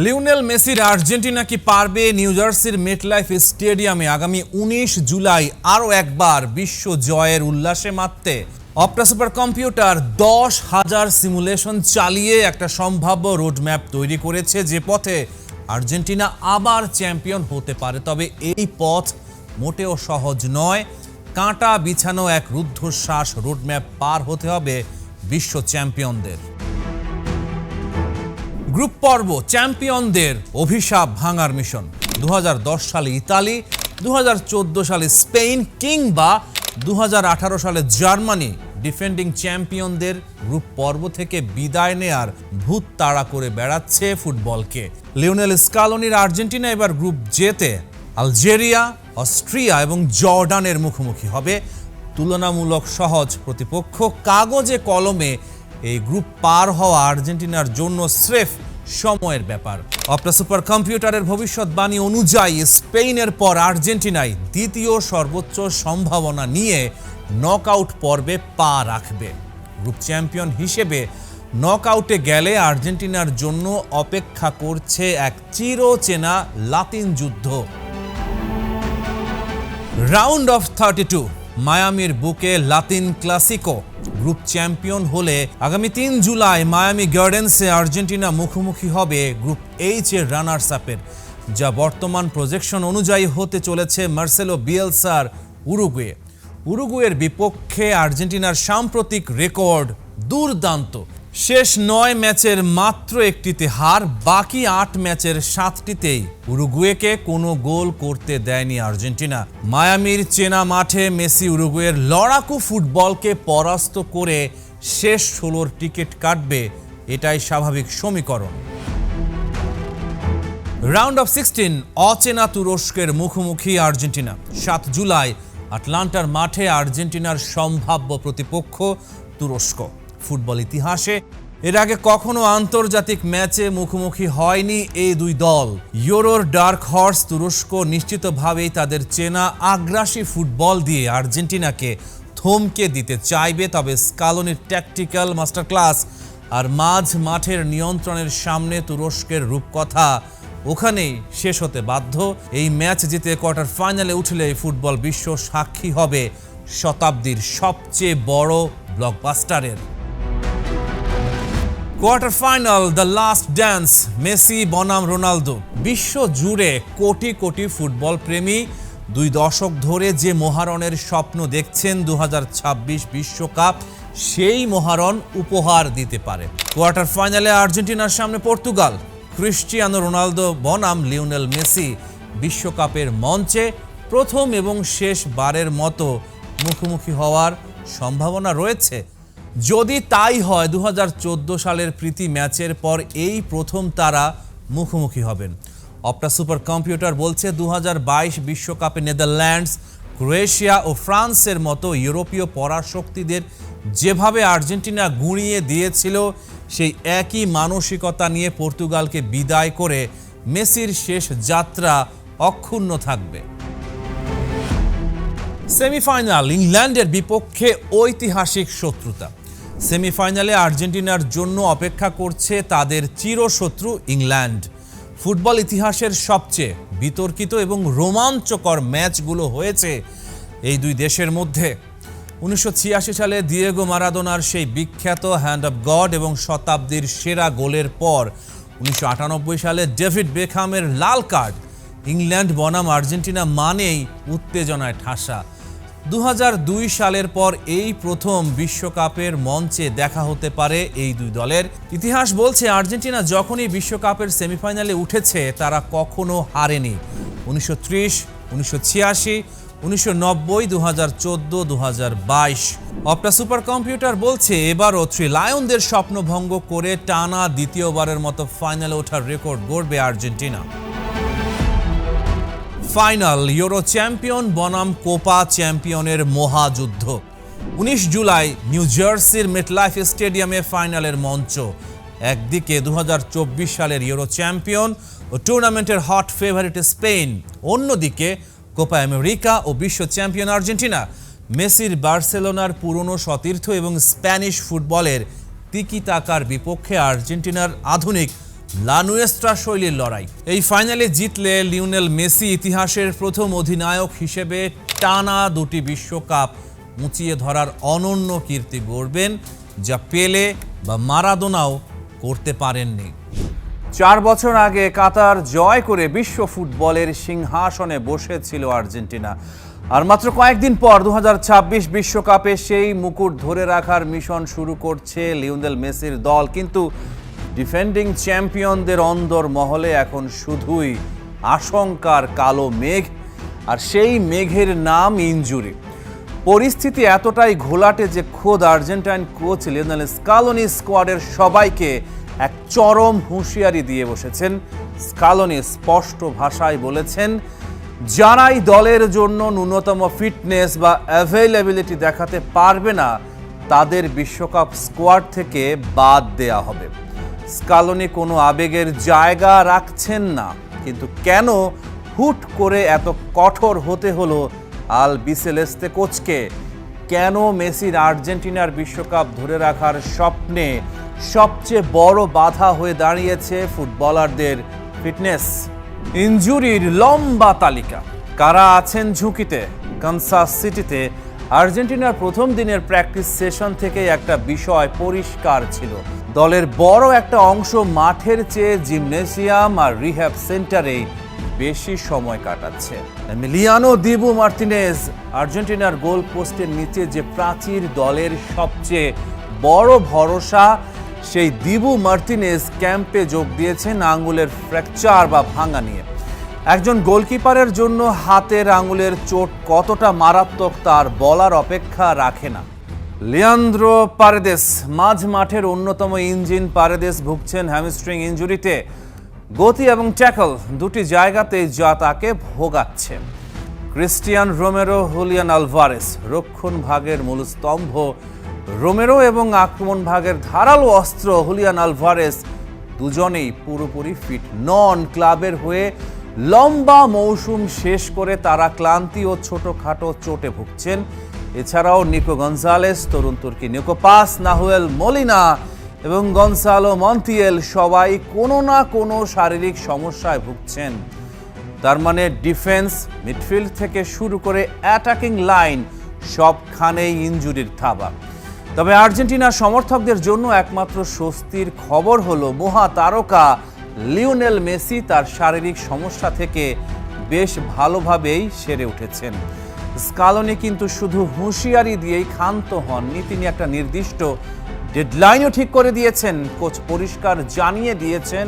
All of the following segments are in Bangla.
লিওনেল মেসির আর্জেন্টিনা কি পারবে নিউ জার্সির মেটলাইফ স্টেডিয়ামে আগামী ১৯ জুলাই আরও একবার বিশ্ব জয়ের উল্লাসে মাততে? অপটা সুপার কম্পিউটার ১০,০০০ সিমুলেশন চালিয়ে একটা সম্ভাব্য রোডম্যাপ তৈরি করেছে, যে পথে আর্জেন্টিনা আবার চ্যাম্পিয়ন হতে পারে। তবে এই পথ মোটেও সহজ নয়। কাঁটা বিছানো এক রুদ্ধশ্বাস রোডম্যাপ পার হতে হবে বিশ্ব চ্যাম্পিয়নদের। গ্রুপ পর্ব চ্যাম্পিয়নদের অভিশাপ ভাঙার মিশন। ২০১০ সালে ইতালি, ২০১৪ সালে স্পেন কিংবা ২০১৮ সালে জার্মানি ডিফেন্ডিং চ্যাম্পিয়নদের গ্রুপ পর্ব থেকে বিদায় নেয়ার ভূত তাড়া করে বেড়াচ্ছে ফুটবলকে। লিওনেল স্কালোনির আর্জেন্টিনা এবার গ্রুপ জেতে আলজেরিয়া, অস্ট্রিয়া এবং জর্ডানের মুখোমুখি হবে। তুলনামূলক সহজ প্রতিপক্ষ। কাগজে কলমে এই গ্রুপ পার হওয়া আর্জেন্টিনার জন্য স্রেফ সময়ের ব্যাপার। অপটা সুপার কম্পিউটারের ভবিষ্যৎবাণী অনুযায়ী স্পেনের পর আর্জেন্টিনায় দ্বিতীয় সর্বোচ্চ সম্ভাবনা নিয়ে নকআউট পর্বে পা রাখবে। গ্রুপ চ্যাম্পিয়ন হিসেবে নকআউটে গেলে আর্জেন্টিনার জন্য অপেক্ষা করছে এক চিরচেনা লাতিন যুদ্ধ। রাউন্ড অফ 32 মায়ামির বুকে লাতিন ক্লাসিকো। গ্রুপ চ্যাম্পিয়ন হলে আগামী ৩ জুলাই মায়ামি গার্ডেন্সে আর্জেন্টিনা মুখোমুখি হবে গ্রুপ এইচ এর রানার্স আপের, যা বর্তমান প্রজেকশন অনুযায়ী হতে চলেছে মার্সেলো বিয়েলসার উরুগুয়ে। উরুগুয়ের বিপক্ষে আর্জেন্টিনার সাম্প্রতিক রেকর্ড দুর্দান্ত। শেষ ৯ ম্যাচের মাত্র একটিতে হার, বাকি ৮ ম্যাচের ৭টিতেই উরুগুয়েকে কোনো গোল করতে দেয়নি আর্জেন্টিনা। মায়ামির চেনা মাঠে মেসি উরুগুয়ের লড়াকু ফুটবলকে পরাস্ত করে শেষ ১৬র টিকিট কাটবে, এটাই স্বাভাবিক সমীকরণ। রাউন্ড অফ 16 অচেনা তুরস্কের মুখোমুখি আর্জেন্টিনা। ৭ জুলাই আটলান্টার মাঠে আর্জেন্টিনার সম্ভাব্য প্রতিপক্ষ তুরস্ক। ফুটবল ইতিহাসে এর আগে কখনো আন্তর্জাতিক ম্যাচে মুখোমুখি হয়নি এই দুই দল। ইউরোর ডার্ক হর্স তুরস্ক নিশ্চিতভাবেই তাদের চেনা আগ্রাসী ফুটবল দিয়ে আর্জেন্টিনাকে থমকে দিতে চাইবে। তবে স্কালোনির ট্যাকটিক্যাল মাস্টার ক্লাস আর মাঝ মাঠের নিয়ন্ত্রণের সামনে তুরস্কের রূপকথা ওখানেই শেষ হতে বাধ্য। এই ম্যাচ জিতে কোয়ার্টার ফাইনালে উঠলে ফুটবল বিশ্ব সাক্ষী হবে শতাব্দীর সবচেয়ে বড় ব্লকবাস্টারের। Quarter final, the last dance, Messi বনাম রোনালদো। বিশ্ব জুড়ে কোটি কোটি ফুটবল প্রেমী দুই দশক ধরে যে মহারণের স্বপ্ন দেখছেন ২০২৬ বিশ্বকাপ, সেই মহারণ উপহার দিতে পারে। কোয়ার্টার ফাইনালে আর্জেন্টিনার সামনে পর্তুগাল, ক্রিস্টিয়ানো রোনালদো বনাম লিওনেল মেসি বিশ্বকাপের মঞ্চে প্রথম এবং শেষ বারের মতো মুখোমুখি হওয়ার সম্ভাবনা রয়েছে। যদি তাই হয়, ২০১৪ সালের প্রীতি ম্যাচের পর এই প্রথম তারা মুখোমুখি হবেন। অপটা সুপার কম্পিউটার বলছে ২০২২ বিশ্বকাপে নেদারল্যান্ডস, ক্রোয়েশিয়া ও ফ্রান্সের মতো ইউরোপীয় পরাশক্তিদের যেভাবে আর্জেন্টিনা গুঁড়িয়ে দিয়েছিল, সেই একই মানসিকতা নিয়ে পর্তুগালকে বিদায় করে মেসির শেষ যাত্রা অক্ষুণ্ণ থাকবে। সেমিফাইনাল, ইংল্যান্ডের বিপক্ষে ঐতিহাসিক শত্রুতা। সেমিফাইনালে আর্জেন্টিনার জন্য অপেক্ষা করছে তাদের চিরশত্রু ইংল্যান্ড। ফুটবল ইতিহাসের সবচেয়ে বিতর্কিত এবং রোমাঞ্চকর ম্যাচগুলো হয়েছে এই দুই দেশের মধ্যে। ১৯৮৬ সালে দিয়েগো মারাদোনার সেই বিখ্যাত হ্যান্ড অফ গড এবং শতাব্দীর সেরা গোলের পর ১৯৯৮ সালে ডেভিড বেকহামের লাল কার্ড। ইংল্যান্ড বনাম আর্জেন্টিনা মানেই উত্তেজনায় ঠাসা। ২০০২ সালের পর এই প্রথম বিশ্বকাপের মঞ্চে দেখা হতে পারে এই দুই দলের। ইতিহাস বলছে আর্জেন্টিনা যখনই বিশ্বকাপের সেমিফাইনালে উঠেছে তারা কখনো হারেনি। ১৯৩০, ১৯৮৬, ১৯৯০, ২০১৪, ২০২২। অপটা সুপার কম্পিউটার বলছে এবারও থ্রি লায়নদের স্বপ্নভঙ্গ করে টানা দ্বিতীয়বারের মতো ফাইনালে ওঠার রেকর্ড গড়বে আর্জেন্টিনা। ফাইনাল, ইউরো চ্যাম্পিয়ন বনাম কোপা চ্যাম্পিয়নের মহাযুদ্ধ। ১৯ জুলাই নিউ জার্সির মেটলাইফ স্টেডিয়ামে ফাইনালের মঞ্চ। একদিকে ২০২৪ সালের ইউরো চ্যাম্পিয়ন ও টুর্নামেন্টের হট ফেভারিট স্পেন, অন্যদিকে কোপা আমেরিকা ও বিশ্ব চ্যাম্পিয়ন আর্জেন্টিনা। মেসির বার্সেলোনার পুরনো সতীর্থ এবং স্প্যানিশ ফুটবলের তিকি তাকার বিপক্ষে আর্জেন্টিনার আধুনিক লা নুয়েস্ত্রা শৈলীর লড়াই। এই ফাইনালে জিতলে লিওনেল মেসি ইতিহাসের প্রথম অধিনায়ক হিসেবে টানা 2টি বিশ্বকাপ মুচিয়ে ধরার অনন্য কীর্তি গড়বেন, যা পেলে বা মারাদোনাও করতে পারেননি। 4 বছর আগে কাতার জয় করে বিশ্ব ফুটবলের সিংহাসনে বসেছিল আর্জেন্টিনা। আর মাত্র কয়েকদিন পর 2026 বিশ্বকাপে সেই মুকুট ধরে রাখার মিশন শুরু করছে লিওনেল মেসির দল। কিন্তু ডিফেন্ডিং চ্যাম্পিয়নদের অন্দর মহলে এখন শুধুই আশঙ্কার কালো মেঘ, আর সেই মেঘের নাম ইনজুরি। পরিস্থিতি এতটাই ঘোলাটে যে খোদ আর্জেন্টাইন কোচ লিওনেল স্কালোনি স্কোয়াডের সবাইকে এক চরম হুঁশিয়ারি দিয়ে বসেছেন। স্কালোনি স্পষ্ট ভাষায় বলেছেন, যারাই দলের জন্য ন্যূনতম ফিটনেস বা অ্যাভেলেবিলিটি দেখাতে পারবে না, তাদের বিশ্বকাপ স্কোয়াড থেকে বাদ দেয়া হবে। স্কালোনি কোনো আবেগের জায়গা রাখছেন না, কিন্তু কেন হুট করে এত কঠোর হতে হলো আলবিসেলেস্তে কোচকে? কেন মেসির আর্জেন্টিনার বিশ্বকাপ ধরে রাখার স্বপ্নে সবচেয়ে বড় বাধা হয়ে দাঁড়িয়েছে ফুটবলারদের ফিটনেস? ইনজুরির লম্বা তালিকা। কারা আছেন ঝুঁকিতে? কানসাস সিটিতে আর্জেন্টিনার প্রথম দিনের প্র্যাকটিস সেশন থেকে একটা বিষয় পরিষ্কার ছিল। দলের বড় একটা অংশ মাঠের চেয়ে জিমনেসিয়াম আর রিহ্যাব সেন্টারে বেশি সময় কাটাচ্ছে। এমিলিয়ানো দিবু মার্তিনেজ, আর্জেন্টিনার গোল পোস্টের নিচে যে প্রাচীর দলের সবচেয়ে বড় ভরসা, সেই দিবু মার্তিনেজ ক্যাম্পে যোগ দিয়েছেন আঙুলের ফ্র্যাকচার বা ভাঙা নিয়ে। একজন গোলকিপারের জন্য হাতের আঙুলের চোট কতটা মারাত্মক তার বলার অপেক্ষা রাখে না। লিয়ান্দ্রো পারেদেস, মাঝ মাঠের অন্যতম ইঞ্জিন পারেদেস ভুগছেন হ্যামস্ট্রিং ইনজুরিতে। গতি এবং ট্যাকল দুটি জায়গাতেই যা তাকে ভোগাচ্ছে। ক্রিস্টিয়ান রোমেরো, হুলিয়ান আলভারেস, রক্ষণ ভাগের মূল স্তম্ভ রোমেরো এবং আক্রমণ ভাগের ধারালো অস্ত্র হুলিয়ান আলভারেস দুজনেই পুরোপুরি ফিট নন। ক্লাবের হয়ে লম্বা মৌসুম শেষ করে তারা ক্লান্তি ও ছোটখাটো চোটে ভুগছেন। এছাড়াও নিকো গনজালেস, তরুণ তুর্কি নিকো পাস, নাহুয়েল মলিনা এবং গনসালো মন্টিয়েল সবাই কোনো না কোনো শারীরিক সমস্যায় ভুগছেন। তার মানে ডিফেন্স, মিডফিল্ড থেকে শুরু করে অ্যাটাকিং লাইন সবখানেই ইনজুরির থাবা। তবে আর্জেন্টিনার সমর্থকদের জন্য একমাত্র স্বস্তির খবর হলো মহাতারকা লিওনেল মেসি তার শারীরিক সমস্যা থেকে বেশ ভালোভাবেই সেরে উঠেছেন। স্কালোনি কিন্তু শুধু হুঁশিয়ারি দিয়েই ক্ষান্ত হননি, তিনি একটা নির্দিষ্ট ডেডলাইনও ঠিক করে দিয়েছেন। কোচ পরিষ্কার জানিয়ে দিয়েছেন,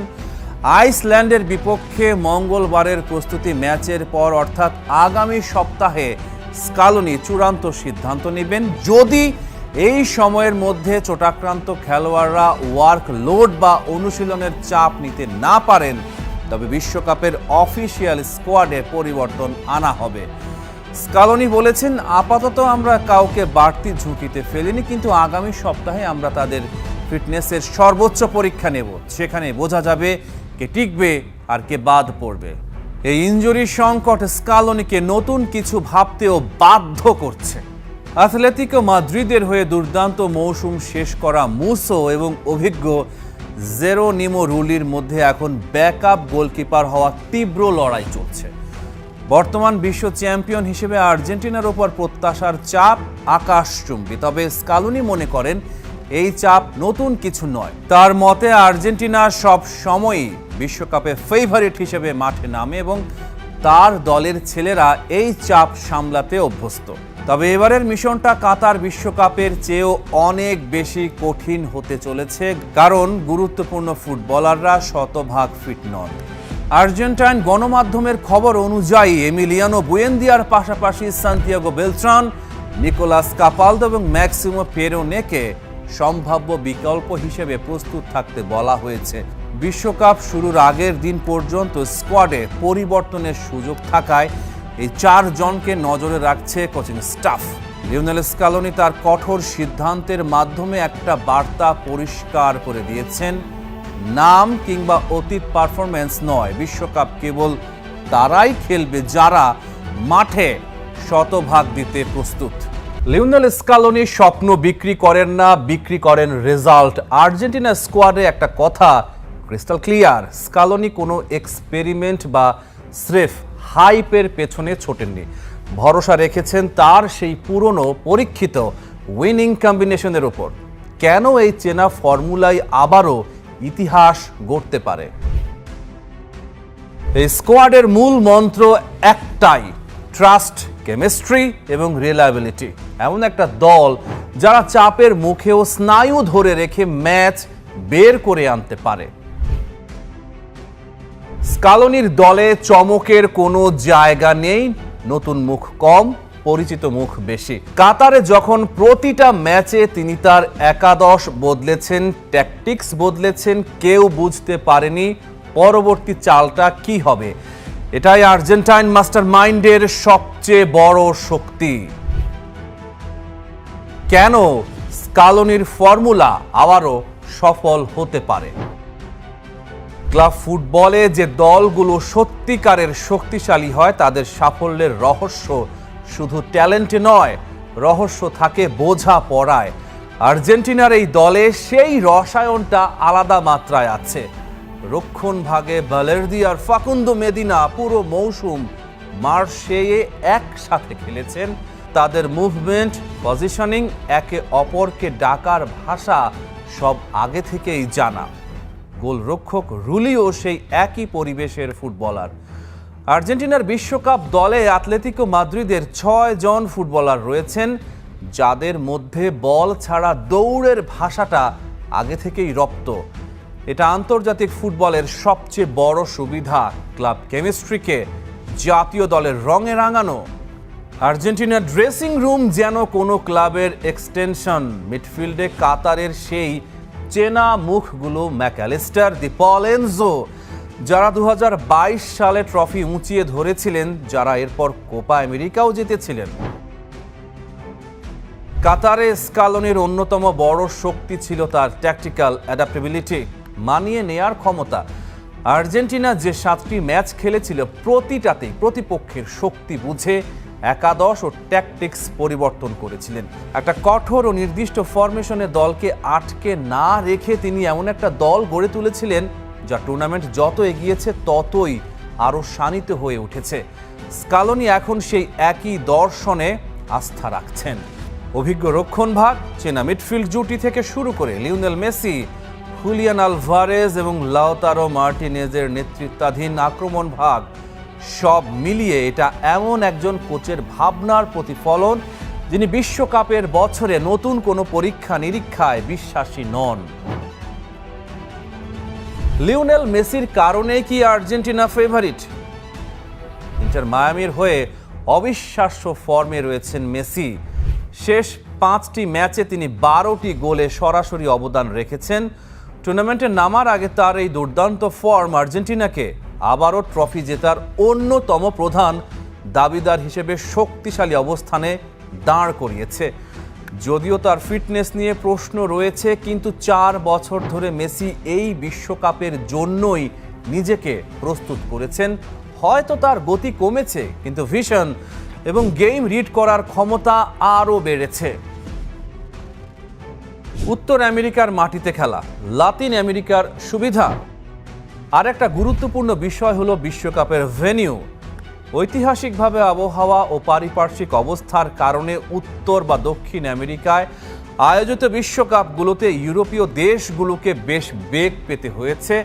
আইসল্যান্ডের বিপক্ষে মঙ্গলবারের প্রস্তুতি ম্যাচের পর অর্থাৎ আগামী সপ্তাহে স্কালোনি চূড়ান্ত সিদ্ধান্ত নেবেন। যদি এই সময়ের মধ্যে চোটাক্রান্ত খেলোয়াড়রা ওয়ার্কলোড বা অনুশীলনের চাপ নিতে না পারেন, তবে বিশ্বকাপের অফিসিয়াল স্কোয়াডে পরিবর্তন আনা হবে। স্কালোনি বলেছেন, আপাতত আমরা কাউকে বাড়তি ঝুঁকিতে ফেলিনি, কিন্তু আগামী সপ্তাহে আমরা তাদের ফিটনেসের সর্বোচ্চ পরীক্ষা নেব। সেখানে বোঝা যাবে কে টিকবে আর কে বাদ পড়বে। এই ইনজুরি সংকট স্কালোনিকে নতুন কিছু ভাবতেও বাধ্য করছে। অ্যাথলেটিকো মাদ্রিদের হয়ে দুর্দান্ত মৌসুম শেষ করা মুসো এবং অভিজ্ঞ জেরোনিমো রুলির মধ্যে এখন ব্যাকআপ গোলকিপার হওয়া তীব্র লড়াই চলছে। বর্তমান বিশ্ব চ্যাম্পিয়ন হিসেবে আর্জেন্টিনার ওপর প্রত্যাশার চাপ আকাশচুম্বী। তবে স্কালোনি মনে করেন এই চাপ নতুন কিছু নয়। তার মতে আর্জেন্টিনা সব সময়ই বিশ্বকাপে ফেভারিট হিসেবে মাঠে নামে এবং তার দলের ছেলেরা এই চাপ সামলাতে অভ্যস্ত। তবে এবারের মিশনটা কাতার বিশ্বকাপের চেয়েও অনেক বেশি কঠিন হতে চলেছে, কারণ গুরুত্বপূর্ণ ফুটবলাররা শতভাগ ফিট নন। আর্জেন্টাইন গণমাধ্যমের খবর অনুযায়ী এমিলিয়ানো বুয়েন্দিয়ার পাশাপাশি সান্তিয়াগো বেলট্রান, নিকোলাস কাপালদো এবং ম্যাক্সিমো পেরোনেকে সম্ভাব্য বিকল্প হিসেবে প্রস্তুত থাকতে বলা হয়েছে। বিশ্বকাপ শুরুর আগের দিন পর্যন্ত স্কোয়াডে পরিবর্তনের সুযোগ থাকায় এই 4 জনকে নজরে রাখছে কোচিং স্টাফ। লিওনেল স্কালোনি তার কঠোর সিদ্ধান্তের মাধ্যমে একটা বার্তা পরিষ্কার করে দিয়েছেন, নাম কিংবা অতীত পারফরম্যান্স নয়, বিশ্বকাপ কেবল তারাই খেলবে যারা মাঠে শতভাগ দিতে প্রস্তুত। লিওনেল স্কালোনি স্বপ্ন বিক্রি করেন না, বিক্রি করেন রেজাল্ট। আর্জেন্টিনা স্কোয়াডে একটা কথা ক্রিস্টাল ক্লিয়ার, স্কালোনি কোনো এক্সপেরিমেন্ট বা স্রেফ হাইপের পেছনে ছোটেননি। ভরসা রেখেছেন তার সেই পুরনো পরীক্ষিত উইনিং কম্বিনেশনের উপর। কেন এই চেনা ফর্মুলাই আবারও ইতিহাস গড়তে পারে? এই স্কোয়াডের মূল মন্ত্র একটাই, ট্রাস্ট, কেমিস্ট্রি এবং রিলায়েবিলিটি। এমন একটা দল যারা চাপের মুখেও স্নায়ু ধরে রেখে ম্যাচ বের করে আনতে পারে। স্কালোনির দলে চমকের কোনো জায়গা নেই, নতুন মুখ কম, পরিচিত মুখ বেশি। কাতারে যখন প্রতিটা ম্যাচে তিনি তার একাদশ বদলেছেন, ট্যাকটিক্স বদলেছেন, কেউ বুঝতে পারেনি পরবর্তী চালটা কি হবে। এটাই আর্জেন্টাইন মাস্টার মাইন্ডের সবচেয়ে বড় শক্তি। কেন স্কালোনির ফর্মুলা আবারও সফল হতে পারে? ক্লাব ফুটবলে যে দলগুলো সত্যিকারের শক্তিশালী হয় তাদের সাফল্যের রহস্য শুধু ট্যালেন্টে নয়, রহস্য থাকে বোঝাপড়ায়। আর্জেন্টিনার এই দলে সেই রসায়নটা আলাদা মাত্রায় আছে। রক্ষণ ভাগে ভালের্দি আর ফাকুন্দো মেদিনা পুরো মৌসুম মার্সেয়ে একসাথে খেলেছেন। তাদের মুভমেন্ট, পজিশনিং, একে অপরকে ডাকার ভাষা সব আগে থেকেই জানা। গোলরক্ষক রুলিও সেই একই পরিবেশের ফুটবলার। আর্জেন্টিনার বিশ্বকাপ দলে আতলেতিকো মাদ্রিদের 6 জন ফুটবলার রয়েছেন যাদের মধ্যে বল ছাড়া দৌড়ের ভাষাটা আগে থেকেই রপ্ত। এটা আন্তর্জাতিক ফুটবলের সবচেয়ে বড় সুবিধা, ক্লাব কেমিস্ট্রিকে জাতীয় দলের রঙে রাঙানো। আর্জেন্টিনার ড্রেসিং রুম যেন কোনো ক্লাবের এক্সটেনশন। মিডফিল্ডে কাতারের সেই চেনা মুখগুলো, ম্যাকঅ্যালিস্টার, দি পল এনজো, যারা 2022 সালে ট্রফি উঁচিয়ে ধরেছিলেন, যারা এরপর কোপা আমেরিকাও জিতেছিলেন। কাতারে স্কালোনির অন্যতম বড় শক্তি ছিল তার ট্যাকটিক্যাল অ্যাডাপ্টেবিলিটি, মানিয়ে নেয়ার ক্ষমতা। আর্জেন্টিনা যে 7টি ম্যাচ খেলেছিল প্রতিটাতেই প্রতিপক্ষের শক্তি বুঝে একাদশ ও ট্যাকটিক্স পরিবর্তন করেছিলেন। একটা কঠোর ও নির্দিষ্ট ফরমেশনে দলকে আটকে না রেখে তিনি এমন একটা দল গড়ে তুলেছিলেন যা টুর্নামেন্ট যত এগিয়েছে ততই আরও শানিত হয়ে উঠেছে। স্কালোনি এখন সেই একই দর্শনে আস্থা রাখছেন। অভিজ্ঞ রক্ষণভাগ, চেনা মিডফিল্ড জুটি থেকে শুরু করে লিওনেল মেসি, হুলিয়ান আলভারেজ এবং লাউতারো মার্টিনেজের নেতৃত্বাধীন আক্রমণ ভাগ, সব মিলিয়ে এটা এমন একজন কোচের ভাবনার প্রতিফলন যিনি বিশ্বকাপের বছরে নতুন কোনো পরীক্ষা নিরীক্ষায় বিশ্বাসী নন। লিওনেল মেসির কারণেই কি আর্জেন্টিনা ফেভারিট? ইন্টার মায়ামির হয়ে অবিশ্বাস্য ফর্মে রয়েছেন মেসি। শেষ 5টি ম্যাচে তিনি 12টি গোলে সরাসরি অবদান রেখেছেন। টুর্নামেন্টে নামার আগে তার এই দুর্দান্ত ফর্ম আর্জেন্টিনাকে আবারও ট্রফি জেতার অন্যতম প্রধান দাবিদার হিসেবে শক্তিশালী অবস্থানে দাঁড় করিয়েছে। যদিও তার ফিটনেস নিয়ে প্রশ্ন রয়েছে, কিন্তু 4 বছর ধরে মেসি এই বিশ্বকাপের জন্যই নিজেকে প্রস্তুত করেছেন। হয়তো তার গতি কমেছে, কিন্তু ভিশন এবং গেম রিড করার ক্ষমতা আরও বেড়েছে। উত্তর আমেরিকার মাটিতে খেলা, লাতিন আমেরিকার সুবিধা। আর একটা গুরুত্বপূর্ণ বিষয় হলো বিশ্বকাপের ভেন্যু। ঐতিহাসিকভাবে আবহাওয়া ও পারিপার্শ্বিক অবস্থার কারণে উত্তর বা দক্ষিণ আমেরিকায় আয়োজিত বিশ্বকাপগুলোতে ইউরোপীয় দেশগুলোকে বেশ বেগ পেতে হয়েছে।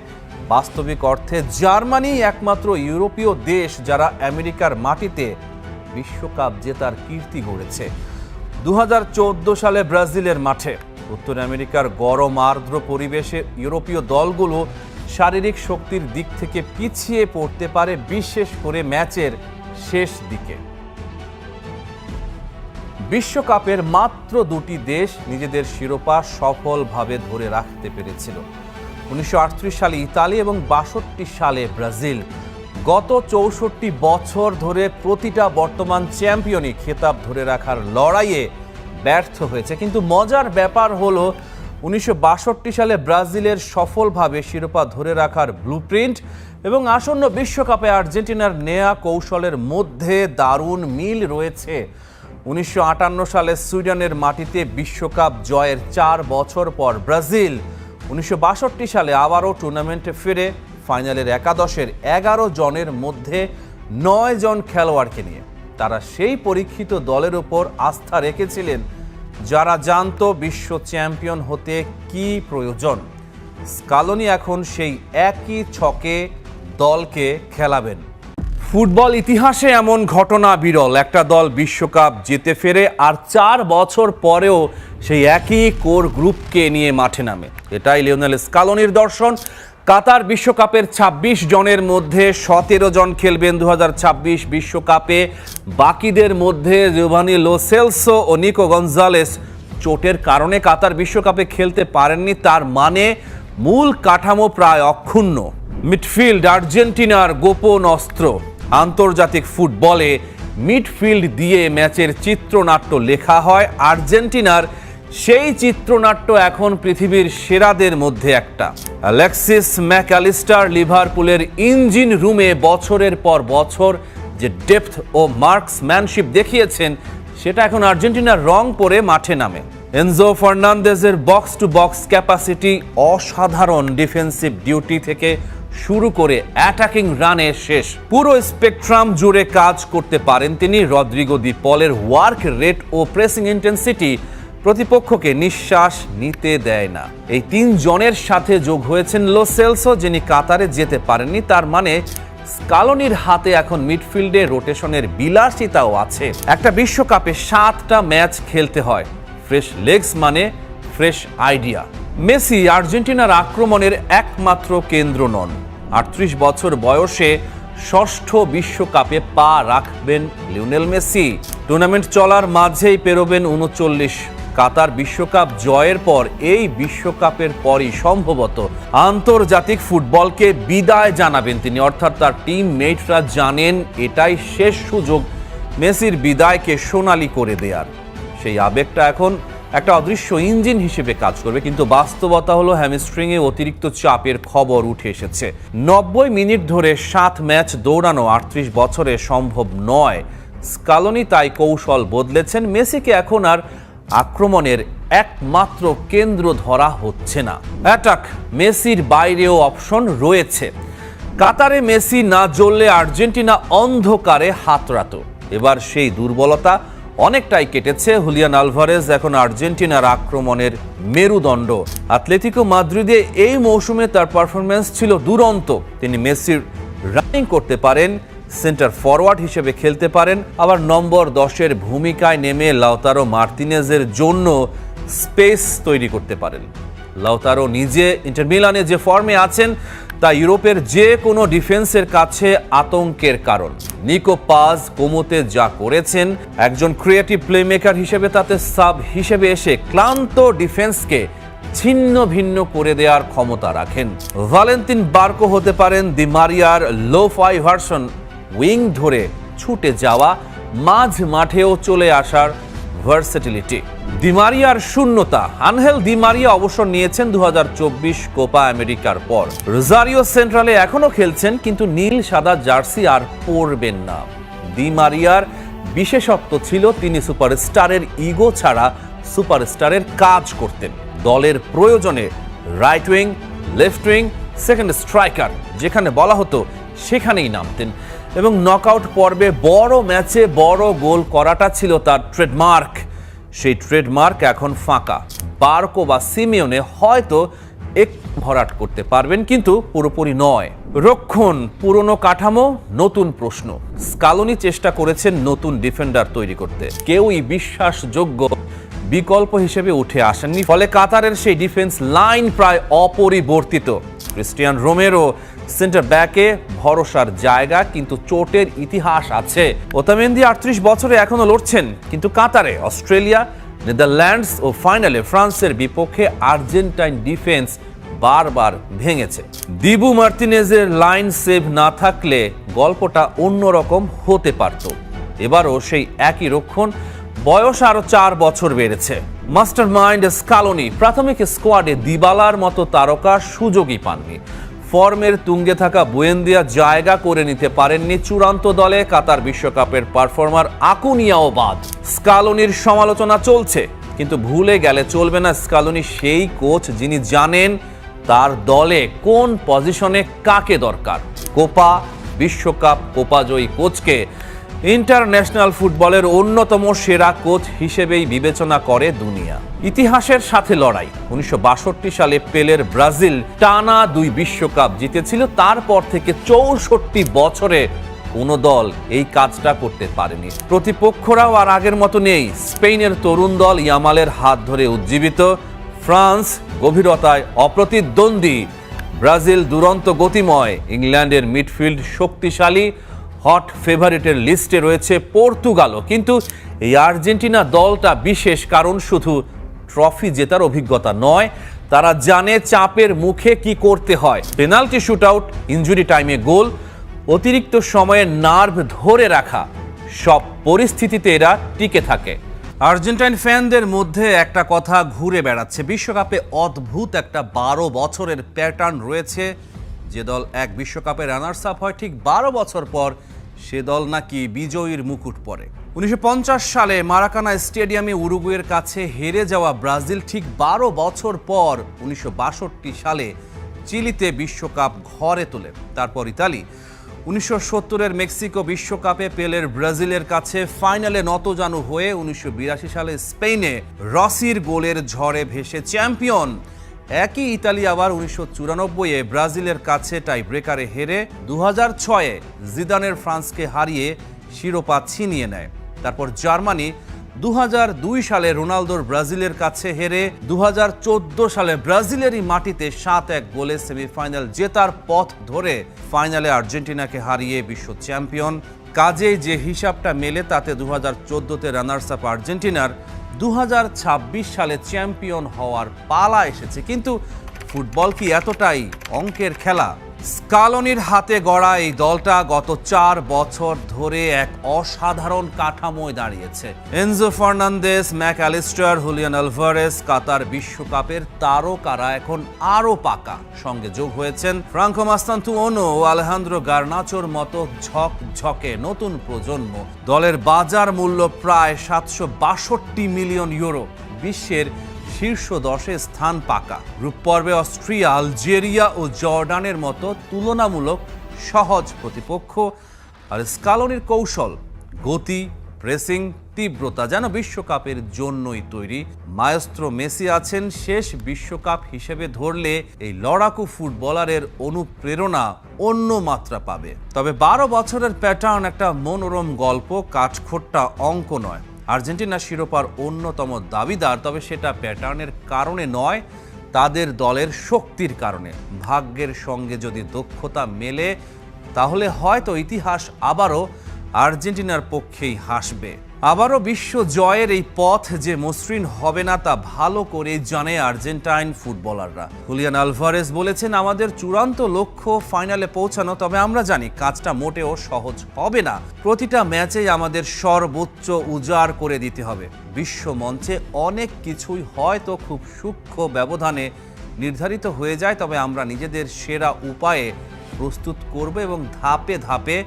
বাস্তবিক অর্থে জার্মানি একমাত্র ইউরোপীয় দেশ যারা আমেরিকার মাটিতে বিশ্বকাপ জেতার কীর্তি গড়েছে। 2014 সালে ব্রাজিলের মাঠে উত্তর আমেরিকার গরম আর্দ্র পরিবেশে ইউরোপীয় দলগুলো শারীরিক শক্তির দিক থেকে পিছিয়ে পড়তে পারে, বিশেষ করে ম্যাচের শেষ দিকে। বিশ্বকাপের মাত্র 2টি দেশ নিজেদের শিরোপা সফলভাবে ধরে রাখতে পেরেছিল। 1938 সালে ইতালি এবং 62 সালে ব্রাজিল। গত 64 বছর ধরে প্রতিটা বর্তমান চ্যাম্পিয়নই খেতাব ধরে রাখার লড়াইয়ে ব্যর্থ হয়েছে। কিন্তু মজার ব্যাপার হলো 1962 সালে ব্রাজিলের সফলভাবে শিরোপা ধরে রাখার ব্লুপ্রিন্ট এবং আসন্ন বিশ্বকাপে আর্জেন্টিনার নেয়া কৌশলের মধ্যে দারুণ মিল রয়েছে। 1958 সালে সুইডেনের মাটিতে বিশ্বকাপ জয়ের 4 বছর পর ব্রাজিল 1962 সালে আবারও টুর্নামেন্টে ফিরে ফাইনালের একাদশের 11 জনের মধ্যে 9 জন খেলোয়াড়কে নিয়ে তারা সেই পরীক্ষিত দলের উপর আস্থা রেখেছিলেন যারা জানতো বিশ্ব চ্যাম্পিয়ন হতে কি প্রয়োজন। স্কালোনি এখন সেই একই ছকে দলকে খেলাবেন। ফুটবল ইতিহাসে এমন ঘটনা বিরল, একটা দল বিশ্বকাপ জিতে ফেরে আর 4 বছর পরেও সেই একই কোর গ্রুপকে নিয়ে মাঠে নামে। এটাই লিওনেল স্কালোনির দর্শন। কাতার বিশ্বকাপের 26 জনের মধ্যে 17 জন খেলবেন 2026 বিশ্বকাপে। বাকিদের মধ্যে জিওভানি লো সেলসো ও নিকো গঞ্জালেস চোটের কারণে কাতার বিশ্বকাপে খেলতে পারেননি। তার মানে মূল কাঠামো প্রায় অক্ষুণ্ণ। মিডফিল্ড আর্জেন্টিনার গোপন অস্ত্র। আন্তর্জাতিক ফুটবলে মিডফিল্ড দিয়ে ম্যাচের চিত্রনাট্য লেখা হয়। আর্জেন্টিনার সেই চিত্রনাট্য এখন পৃথিবীর সেরাদের মধ্যে একটা। অ্যালেক্সিস ম্যাকঅ্যালিস্টার লিভারপুলের ইঞ্জিন রুমে বছরের পর বছর যে ডেপথ ও মার্কসম্যানশিপ দেখিয়েছেন সেটা এখন আর্জেন্টিনার রং পরে মাঠে নামে। এনজো ফার্নান্দেজের বক্স টু বক্স ক্যাপাসিটি অসাধারণ। ডিফেন্সিভ ডিউটি থেকে শুরু করে অ্যাটাকিং রানে শেষ পুরো স্পেকট্রাম জুড়ে কাজ করতে পারেন তিনি। রদ্রিগো দি পলের ওয়ার্ক রেট ও প্রেসিং ইন্টেন্সিটি প্রতিপক্ষকে নিঃশ্বাস নিতে দেয় না। এই 3 জনের সাথে যোগ হয়েছেন লো সেলসো, যিনি কাতারে যেতে পারেননি। তার মানে স্কালোনির হাতে এখন মিডফিল্ডে রোটেশনের বিলাসিতাও আছে। একটা বিশ্বকাপে 7টা ম্যাচ খেলতে হয়। ফ্রেশ লেগস মানে ফ্রেশ আইডিয়া। মেসি আর্জেন্টিনার আক্রমণের একমাত্র কেন্দ্র নন। 38 বছর বয়সে 6ষ্ঠ বিশ্বকাপে পা রাখবেন লিওনেল মেসি। টুর্নামেন্ট চলার মাঝেই পেরোবেন 39। কাতার বিশ্বকাপ জয়ের পর এই বিশ্বকাপের পরই সম্ভবত আন্তর্জাতিক ফুটবলকে বিদায় জানাবেন তিনি। অর্থাৎ তার টিম মেটরা জানেন এটাই শেষ সুযোগ মেসির বিদায়কে সোনালি করে দেয়ার। সেই আবেগটা এখন একটা অদৃশ্য ইঞ্জিন হিসেবে কাজ করবে। কিন্তু বাস্তবতা হলো হ্যামস্ট্রিংয়ে অতিরিক্ত চাপের খবর উঠে এসেছে। 90 মিনিট ধরে 7 ম্যাচ দৌড়ানো 38 বছরে সম্ভব নয়। স্কালোনি তাই কৌশল বদলেছেন। মেসিকে এখন আর আক্রমণের একমাত্র কেন্দ্র ধরা হচ্ছে না। অ্যাটাক মেসির বাইরেও অপশন রয়েছে। কাতারে মেসি না জ্বললে আর্জেন্টিনা অন্ধকারে হাতড়াতো। এবার সেই দুর্বলতা অনেকটাই কেটেছে। হুলিয়ান আলভারেজ এখন আর্জেন্টিনার আক্রমণের মেরুদণ্ড। আতলেতিকো মাদ্রিদে এই মৌসুমে তার পারফরম্যান্স ছিল দুরন্ত। তিনি মেসির রানিং করতে পারেন, সেন্টার ফরওয়ার্ড হিসেবে খেলতে পারেন, আবার নম্বর 10-এর ভূমিকায় নেমে লাউতারো মার্তিনেজের জন্য স্পেস তৈরি করতে পারেন। লাউতারো নিজে ইন্টার মিলানে যে ফর্মে আছেন তা ইউরোপের যে কোনো ডিফেন্সের কাছে আতঙ্কের কারণ। নিকো পাজ কোমোতে যা করেছেন, একজন ক্রিয়েটিভ প্লেমেকার হিসেবে তাতে সাব হিসেবে এসে ক্লান্ত ডিফেন্সকে ছিন্ন ভিন্ন করে দেওয়ার ক্ষমতা রাখেন। ভ্যালেন্তিন বার্কো হতে পারেন দি মারিয়ার লো-ফাই ভার্সন। উইং ধরে ছুটে যাওয়া, মাঝ মাঠেও চলে আসার ভার্সেটিলিটি। দি মারিয়ার শূন্যতা। আনহেল দি মারিয়া অবসর নিয়েছেন 2024 কোপা আমেরিকার পর। রোজারিও সেন্ট্রালে এখনো খেলছেন, কিন্তু নীল সাদা জার্সি আর পরবেন না। দি মারিয়ার বিশেষত্ব ছিল তিনি সুপারস্টারের ইগো ছাড়া সুপারস্টারের কাজ করতেন। দলের প্রয়োজনে right wing, left wing, second striker যেখানে বলা হতো সেখানেই নামতেন। এবং নকআউট পর্বে বড় ম্যাচে বড় গোল করাটা ছিল তার ট্রেডমার্ক। সেই ট্রেডমার্ক এখন ফাঁকা। বার্কো বা সিমিওনে হয়তো এক ভরাট করতে পারবেন, কিন্তু পুরোপুরি নয়। রক্ষণ পুরনো কাঠামো, নতুন প্রশ্ন। স্কালোনি চেষ্টা করেছেন নতুন ডিফেন্ডার তৈরি করতে। কেউই বিশ্বাসযোগ্য বিকল্প হিসেবে উঠে আসেননি। ফলে কাতারের সেই ডিফেন্স লাইন প্রায় অপরিবর্তিত। ক্রিস্টিয়ান রোমেরো সেন্টার ব্যাকে ভরসার জায়গা, কিন্তু চোটের ইতিহাস আছে। ওতামেন্দি 38 বছরে এখনো লড়ছেন, কিন্তু কাতারে, অস্ট্রেলিয়া, নেদারল্যান্ডস ও ফাইনালে ফ্রান্সের বিপক্ষে আর্জেন্টাইন ডিফেন্স বারবার ভেঙেছে। দিবু মার্তিনেজের লাইন সেভ না থাকলে গল্পটা অন্যরকম হতে পারত। এবারও সেই একই রক্ষণ, বয়স আরো 4 বছর বেড়েছে। মাস্টার মাইন্ড স্কালোনি প্রাথমিক স্কোয়াডে দিবালার মতো তারকা সুযোগই পাননি। ফর্মের তুঙ্গে থাকা বুয়েন্দিয়া জায়গা করে নিতে পারেননি চূড়ান্ত দলে। কাতার বিশ্বকাপের পারফর্মার আকুনিয়াও বাদ। স্কালোনির সমালোচনা চলছে, কিন্তু ভুলে গেলে চলবে না স্কালোনি সেই কোচ যিনি জানেন তার দলে কোন পজিশনে কাকে দরকার। কোপা, বিশ্বকাপ, কোপাজয়ী কোচকে ইন্টারন্যাশনাল ফুটবলের অন্যতম সেরা কোচ হিসেবেই বিবেচনা করে দুনিয়া। ইতিহাসের সাথে লড়াই। 1962 সালে পেলের ব্রাজিল টানা 2 বিশ্বকাপ জিতেছিল। তারপর থেকে 64 বছরে কোনো দল এই কাজটা করতে পারেনি। প্রতিপক্ষরাও আর আগের মতো নেই। স্পেনের তরুণ দল ইয়ামালের হাত ধরে উজ্জীবিত, ফ্রান্স গভীরতায় অপ্রতিদ্বন্দ্বী, ব্রাজিল দুরন্ত গতিময়, ইংল্যান্ডের মিডফিল্ড শক্তিশালী, হট ফেভারিটের লিস্টে রয়েছে পর্তুগালও। কিন্তু এই আর্জেন্টিনা দলটা বিশেষ, কারণ শুধু ট্রফি জেতার অভিজ্ঞতা নয়, তারা জানে চাপের মুখে কি করতে হয়। পেনাল্টি শুটআউট, ইনজুরি টাইমে গোল, অতিরিক্ত সময়ে নার্ভ ধরে রাখা, সব পরিস্থিতিতে এরা টিকে থাকে। আর্জেন্টাইন ফ্যানদের মধ্যে একটা কথা ঘুরে বেড়াচ্ছে, বিশ্বকাপে অদ্ভুত একটা 12 বছরের প্যাটার্ন রয়েছে। যে দল এক বিশ্বকাপে রানার্স আপ হয়, ঠিক 12 বছর পর সে দল নাকি বিজয়ীর মুকুট পরে। 1950 সালে মারাকানা স্টেডিয়ামে উরুগুয়ের কাছে হেরে যাওয়া ব্রাজিল ঠিক 12 বছর পর 1962 সালে চিলিতে বিশ্বকাপ ঘরে তোলে। তারপর ইতালি 1970-এর মেক্সিকো বিশ্বকাপে পেলের ব্রাজিলের কাছে ফাইনালে নতজানু হয়ে 1982 সালে স্পেনে রসির গোলের ঝড়ে ভেসে চ্যাম্পিয়ন। একই ইতালি আবার 1994-এ ব্রাজিলের কাছে টাই ব্রেকারে হেরে 2006-এ জিদানের ফ্রান্সকে হারিয়ে শিরোপা ছিনিয়ে নেয়। তারপর জার্মানি 2002 সালে রোনালদোর ব্রাজিলের কাছে হেরে 2014 সালে ব্রাজিলেরই মাটিতে 7-1 গোলে সেমিফাইনাল জেতার পথ ধরে ফাইনালে আর্জেন্টিনাকে হারিয়ে বিশ্ব চ্যাম্পিয়ন। কাজেই যে হিসাবটা মেলে তাতে 2014-তে রানার্স আপ আর্জেন্টিনার 2026 সালে চ্যাম্পিয়ন হওয়ার পালা এসেছে। কিন্তু ফুটবল কি এতটাই অঙ্কের খেলা? স্কালোনির হাতে গড়া এই দলটা গত 4 বছর ধরে এক অসাধারণ কাঠামোয় দাঁড়িয়েছে। Enzo Fernandez, McAllister, Julian Alvarez, Qatar বিশ্বকাপের তারকারা এখন আরো পাকা। সঙ্গে যোগ হয়েছেন ফ্রাঙ্কো মাস্তান্তুওনো ও আলেহান্দ্রো গার্নাচোর মতো ঝকঝকে নতুন প্রজন্ম। দলের বাজার মূল্য প্রায় 762 মিলিয়ন ইউরো। বিশ্বের শীর্ষ 10-এ স্থান পাকা। গ্রুপ পর্বে অস্ট্রিয়া, আলজেরিয়া ও জর্ডানের মতো তুলনামূলক সহজ প্রতিপক্ষ। আর স্কালোনির কৌশল, গতি, প্রেসিং, তীব্রতা যেন বিশ্বকাপের জন্যই তৈরি। মায়েস্ত্রো মেসি আছেন শেষ বিশ্বকাপ হিসেবে ধরলে এই লড়াকু ফুটবলারের অনুপ্রেরণা অন্য মাত্রা পাবে। তবে 12 বছরের প্যাটার্ন একটা মনোরম গল্প, কাঠখোট্টা অঙ্ক নয়। আর্জেন্টিনা শিরোপার অন্যতম দাবিদার, তবে সেটা প্যাটার্নের কারণে নয়, তাদের দলের শক্তির কারণে। ভাগ্যের সঙ্গে যদি দক্ষতা মেলে তাহলে হয়তো ইতিহাস আবারও আর্জেন্টিনার পক্ষেই হাসবে। আবারও বিশ্ব জয়ের এই পথ যে মসৃণ হবে না তা ভালো করে জানে আর্জেন্টাইন ফুটবলাররা। হুলিয়ান আলভারেস বলেছেন, আমাদের চূড়ান্ত লক্ষ্য ফাইনালে পৌঁছানো, তবে আমরা জানি কাজটা মোটেও সহজ হবে না। প্রতিটা ম্যাচেই আমাদের সর্বোচ্চ উজাড় করে দিতে হবে। বিশ্ব মঞ্চে অনেক কিছুই হয়তো খুব সূক্ষ্ম ব্যবধানে নির্ধারিত হয়ে যায়, তবে আমরা নিজেদের সেরা উপায়ে প্রস্তুত করব এবং ধাপে ধাপে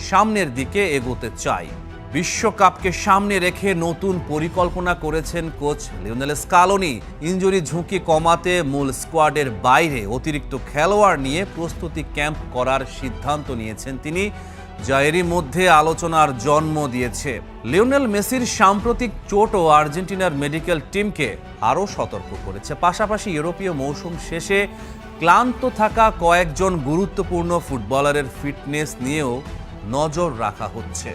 সামনের দিকে এগোতে চাই। বিশ্বকাপকে সামনে রেখে নতুন পরিকল্পনা করেছেন কোচ লিওনেল স্কালোনি। ইনজুরি ঝুঁকি কমাতে মূল স্কোয়াডের বাইরে অতিরিক্ত খেলোয়াড় নিয়ে প্রস্তুতি ক্যাম্প করার সিদ্ধান্ত নিয়েছেন তিনি, যা এরই মধ্যে আলোচনার জন্ম দিয়েছে। লিওনেল মেসির সাম্প্রতিক চোটও আর্জেন্টিনার মেডিকেল টিমকে আরও সতর্ক করেছে। পাশাপাশি ইউরোপীয় মৌসুম শেষে ক্লান্ত থাকা কয়েকজন গুরুত্বপূর্ণ ফুটবলারের ফিটনেস নিয়েও নজর রাখা হচ্ছে।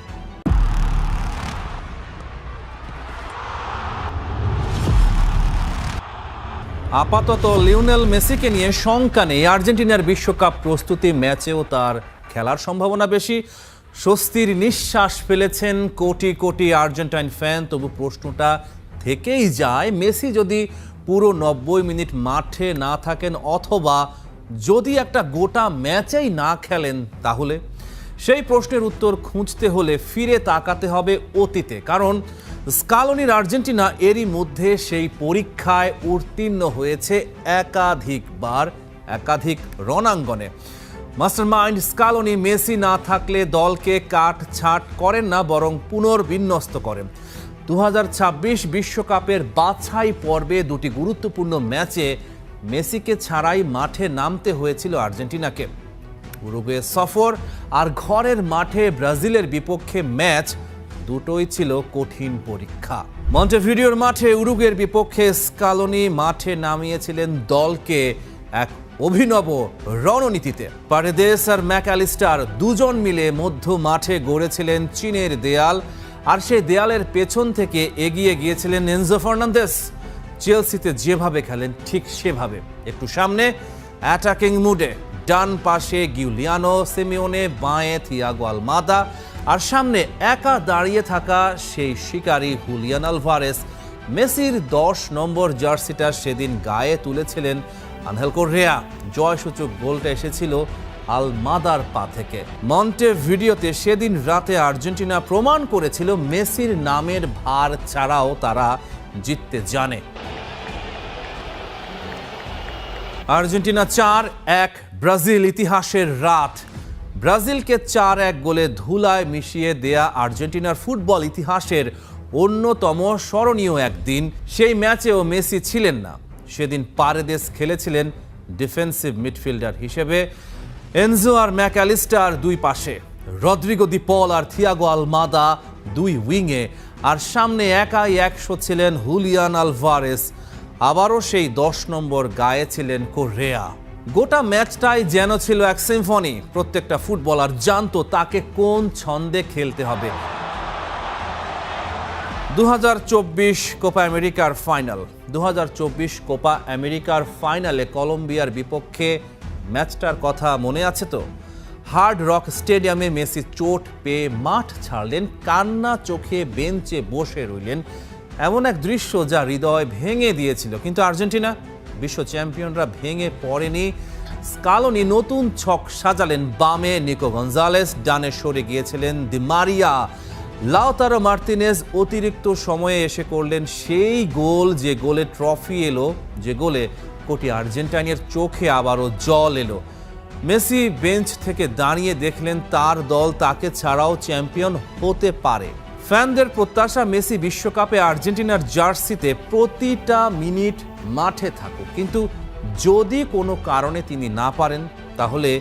আপাতত লিওনেল মেসিকে নিয়ে শঙ্কা নেই। আর্জেন্টিনার বিশ্বকাপ প্রস্তুতি ম্যাচেও তার খেলার সম্ভাবনা বেশি। স্বস্তির নিঃশ্বাস ফেলেছেন কোটি কোটি আর্জেন্টাইন ফ্যান। তবু প্রশ্নটা থেকেই যায়, মেসি যদি পুরো 90 মিনিট মাঠে না থাকেন অথবা যদি একটা গোটা ম্যাচেই না খেলেন, তাহলে সেই প্রশ্নের উত্তর খুঁজতে হলে ফিরে তাকাতে হবে অতীতে। কারণ স্কালোনির আর্জেন্টিনা এরই মধ্যে সেই পরীক্ষায় উত্তীর্ণ হয়েছে একাধিকবার, একাধিক রণাঙ্গনে। মাস্টারমাইন্ড স্কালোনি মেসি না থাকলে দলকে কাটছাঁট করেন না, বরং পুনর্বিন্যস্ত করেন। 2026 বিশ্বকাপের বাছাই পর্বে দুটি গুরুত্বপূর্ণ ম্যাচে মেসিকে ছাড়াই মাঠে নামতে হয়েছিল আর্জেন্টিনাকে। উরুগুয়ে সফর আর ঘরের মাঠে ব্রাজিলের বিপক্ষে ম্যাচ দুটোই ছিল কঠিন পরীক্ষা। মন্টেভিডিওর মাঠে উরুগুয়ের বিপক্ষে স্কালোনি মাঠে নামিয়েছিলেন দলকে এক অভিনব রণনীতিতে। পারেদেস আর ম্যাকঅ্যালিস্টার দুজন মিলে মধ্য মাঠে গড়েছিলেন চীনের দেয়াল, আর সেই দেয়ালের পেছন থেকে এগিয়ে গিয়েছিলেন এনজো ফার্নান্দেস। চেলসিতে যেভাবে খেলেন ঠিক সেভাবে, একটু সামনে অ্যাটাকিং মুডে, ডান পাশে গিউলিয়ানো সিমিওনে, বাঁয়ে থিয়াগো আলমাদা, আর সামনে একা দাঁড়িয়ে থাকা সেই শিকারী হুলিয়ান আলভারেস। মেসির 10 নম্বর জার্সিটা সেদিন গায়ে তুলেছিলেন আনহেল কোর্রেয়া। জয়সূচক গোলটা এসেছিল আলমাদার পা থেকে। মন্টেভিডিওতে সেদিন রাতে আর্জেন্টিনা প্রমাণ করেছিল মেসির নামের ভার ছাড়াও তারা জিততে জানে। আর্জেন্টিনা 4-1 ব্রাজিল, ইতিহাসের রাত। ব্রাজিলকে 4-1 গোলে ধুলায় মিশিয়ে দেয়া আর্জেন্টিনার ফুটবল ইতিহাসের অন্যতম স্মরণীয় একদিন। সেই ম্যাচেও মেসি ছিলেন না। সেদিন পারেদেস খেলেছিলেন ডিফেন্সিভ মিডফিল্ডার হিসেবে, এনজো আর ম্যাকঅ্যালিস্টার দুই পাশে, রদ্রিগো দি পল আর থিয়াগো আলমাদা দুই উইংয়ে, আর সামনে একাই 100 ছিলেন হুলিয়ান আলভারেস। আবারও সেই 10 নম্বর গায়ে ছিলেন কোর্রেয়া। গোটা ম্যাচটাই যেন ছিল এক সিম্ফনি। প্রত্যেকটা ফুটবলার জানতো তাকে কোন ছন্দে খেলতে হবে। 2024 কোপা আমেরিকার ফাইনাল। 2024 কোপা আমেরিকার ফাইনালে কলম্বিয়ার বিপক্ষে ম্যাচটার কথা মনে আছে তো? হার্ড রক স্টেডিয়ামে মেসি চোট পেয়ে মাঠ ছাড়লেন, কান্না চোখে বেঞ্চে বসে রইলেন। এমন এক দৃশ্য যা হৃদয় ভেঙে দিয়েছিল। কিন্তু আর্জেন্টিনা, বিশ্ব চ্যাম্পিয়নরা ভেঙে পড়েনি। স্কালোনি নতুন ছক সাজালেন। বামে নিকো গঞ্জালেস, ডানে সরে গিয়েছিলেন দি মারিয়া। লাউতারো মার্তিনেজ অতিরিক্ত সময়ে এসে করলেন সেই গোল, যে গোলে ট্রফি এলো, যে গোলে কোটি আর্জেন্টাইনের চোখে আবারও জল এলো। মেসি বেঞ্চ থেকে দাঁড়িয়ে দেখলেন তার দল তাকে ছাড়াও চ্যাম্পিয়ন হতে পারে। ফ্যানদের প্রত্যাশা মেসি বিশ্বকাপে আর্জেন্টিনার জার্সিতে প্রতিটা মিনিট মাঠে থাকুক, কিন্তু যদি কোনো কারণে তিনি না পারেন, তাহলে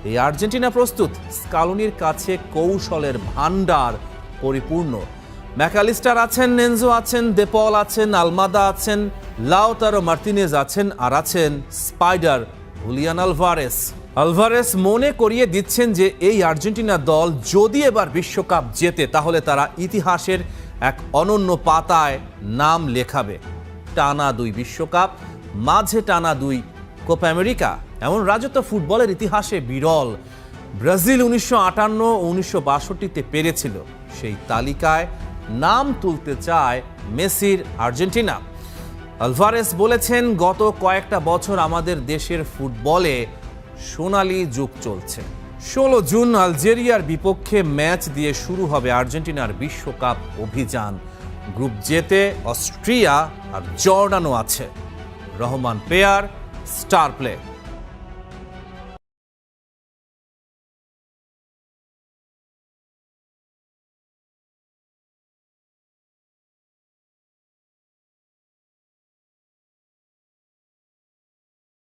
এই আর্জেন্টিনা প্রস্তুত। স্কালোনির কাছে কৌশলের ভান্ডার পরিপূর্ণ। ম্যাকঅ্যালিস্টার আছেন, এনজো আছেন, দে পল আছেন, আলমাদা আছেন, লাউতারো মার্তিনেজ আছেন, আর আছেন স্পাইডার হুলিয়ান আলভারেস। আলভারেস মনে করিয়ে দিচ্ছেন যে এই আর্জেন্টিনা দল যদি এবার বিশ্বকাপ জেতে, তাহলে তারা ইতিহাসের এক অনন্য পাতায় নাম লেখাবে। টানা 2 বিশ্বকাপ, মাঝে টানা 2 কোপা আমেরিকা, এমন রাজত্ব ফুটবলের ইতিহাসে বিরল। ব্রাজিল 1958 ও 1962-তে পেরেছিল। সেই তালিকায় নাম তুলতে চায় মেসির আর্জেন্টিনা। আলভারেস বলেছেন, গত কয়েকটা বছর আমাদের দেশের ফুটবলে সোনালী যুগ চলছে। 16 জুন আলজেরিয়ার বিপক্ষে ম্যাচ দিয়ে শুরু হবে আর্জেন্টিনার বিশ্বকাপ অভিযান। গ্রুপ জেতে অস্ট্রিয়া আর জর্ডানও আছে। Rahman pair, star play.